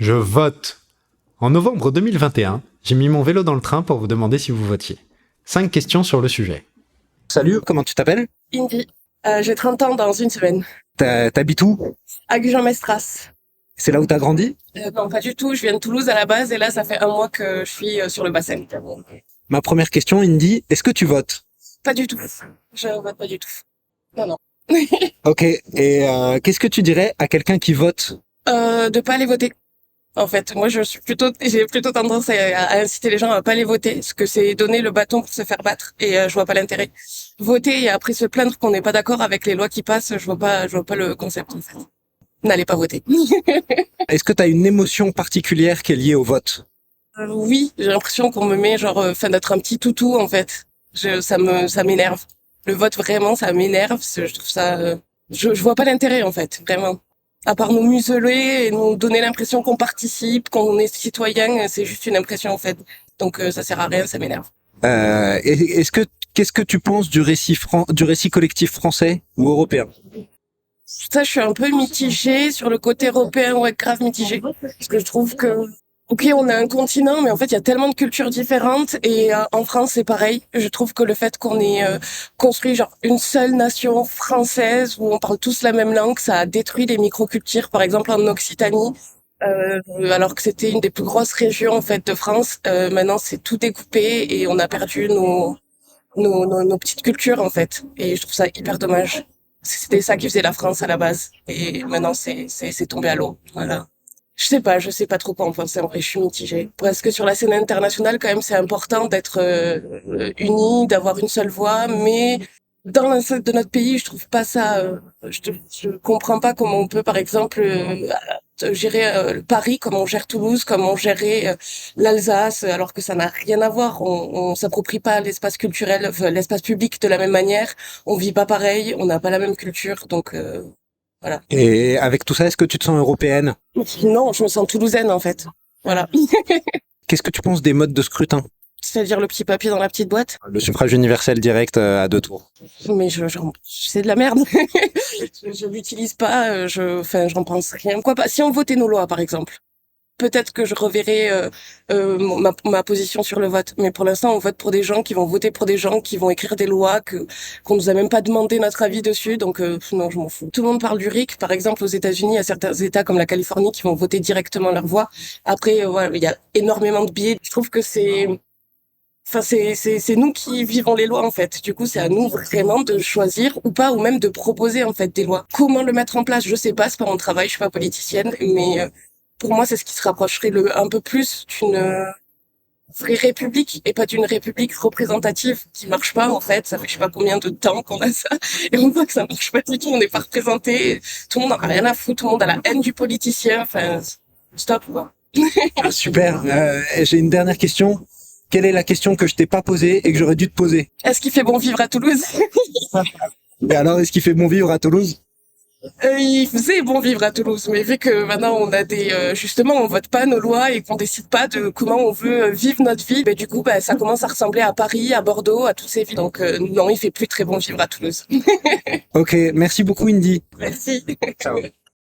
Je vote. En novembre 2021, j'ai mis mon vélo dans le train pour vous demander si vous votiez. 5 questions sur le sujet. Salut, comment tu t'appelles? Indy. J'ai 30 ans dans une semaine. T'habites où? À Gujan-Mestras. C'est là où t'as grandi? Non, pas du tout. Je viens de Toulouse à la base et là, ça fait un mois que je suis sur le bassin. Ma première question, Indy, est-ce que tu votes? Pas du tout. Je vote pas du tout. Non, non. Ok, et qu'est-ce que tu dirais à quelqu'un qui vote? De pas aller voter. En fait, moi, j'ai plutôt tendance à inciter les gens à pas aller voter, parce que c'est donner le bâton pour se faire battre, et je vois pas l'intérêt. Voter et après se plaindre qu'on n'est pas d'accord avec les lois qui passent, je vois pas le concept, en fait. N'allez pas voter. Est-ce que t'as une émotion particulière qui est liée au vote? Oui, j'ai l'impression qu'on me met d'être un petit toutou, en fait. Ça m'énerve. Le vote, vraiment, ça m'énerve. Je trouve ça, je vois pas l'intérêt, en fait, vraiment. À part nous museler et nous donner l'impression qu'on participe, qu'on est citoyen, c'est juste une impression, en fait. Donc, ça sert à rien, ça m'énerve. Qu'est-ce que tu penses du récit collectif français ou européen? Ça, je suis un peu mitigée sur le côté européen, ouais, grave mitigée. Parce que je trouve que, ok, on a un continent, mais en fait, il y a tellement de cultures différentes. Et en France, c'est pareil. Je trouve que le fait qu'on ait construit genre une seule nation française où on parle tous la même langue, ça a détruit les microcultures. Par exemple, en Occitanie, alors que c'était une des plus grosses régions en fait de France, maintenant c'est tout découpé et on a perdu nos petites cultures en fait. Et je trouve ça hyper dommage. C'était ça qui faisait la France à la base. Et maintenant c'est tombé à l'eau. Voilà. Je sais pas trop quoi en penser. En vrai, je suis mitigée. Parce que sur la scène internationale, quand même, c'est important d'être unis, d'avoir une seule voix. Mais dans l'enceinte de notre pays, je trouve pas ça. Je comprends pas comment on peut, par exemple, gérer Paris comme on gère Toulouse, comme on gérait l'Alsace, alors que ça n'a rien à voir. On s'approprie pas l'espace culturel, enfin, l'espace public de la même manière. On vit pas pareil, on n'a pas la même culture, donc voilà. Et avec tout ça, est-ce que tu te sens européenne? Non, je me sens toulousaine en fait. Voilà. Qu'est-ce que tu penses des modes de scrutin? C'est-à-dire le petit papier dans la petite boîte. Le suffrage universel direct à 2 tours. Mais c'est de la merde. Je l'utilise pas. Enfin, j'en pense rien. Quoi pas. Si on votait nos lois, par exemple, peut-être que je reverrai ma position sur le vote. Mais pour l'instant, on vote pour des gens qui vont voter pour des gens qui vont écrire des lois qu'on nous a même pas demandé notre avis dessus. Donc non, je m'en fous. Tout le monde parle du RIC. Par exemple, aux États-Unis, il y a certains États comme la Californie qui vont voter directement leur voix. Après, voilà, il y a énormément de biais. Je trouve que c'est nous qui vivons les lois, en fait. Du coup, c'est à nous vraiment de choisir ou pas, ou même de proposer, en fait, des lois. Comment le mettre en place? Je sais pas, c'est pas mon travail, je suis pas politicienne, mais pour moi, c'est ce qui se rapprocherait un peu plus d'une vraie république et pas d'une république représentative qui marche pas, en fait. Ça fait je sais pas combien de temps qu'on a ça et on voit que ça marche pas du tout, on n'est pas représenté. Tout le monde en a rien à foutre, tout le monde a la haine du politicien. Enfin, stop, quoi. Ah, super. J'ai une dernière question. Quelle est la question que je t'ai pas posée et que j'aurais dû te poser? Est-ce qu'il fait bon vivre à Toulouse? Et alors, est-ce qu'il fait bon vivre à Toulouse? Il faisait bon vivre à Toulouse, mais vu que maintenant on a justement on vote pas nos lois et qu'on décide pas de comment on veut vivre notre vie, ben du coup ça commence à ressembler à Paris, à Bordeaux, à toutes ces villes. Donc non, il fait plus très bon vivre à Toulouse. Ok, merci beaucoup Indy. Merci. Ciao.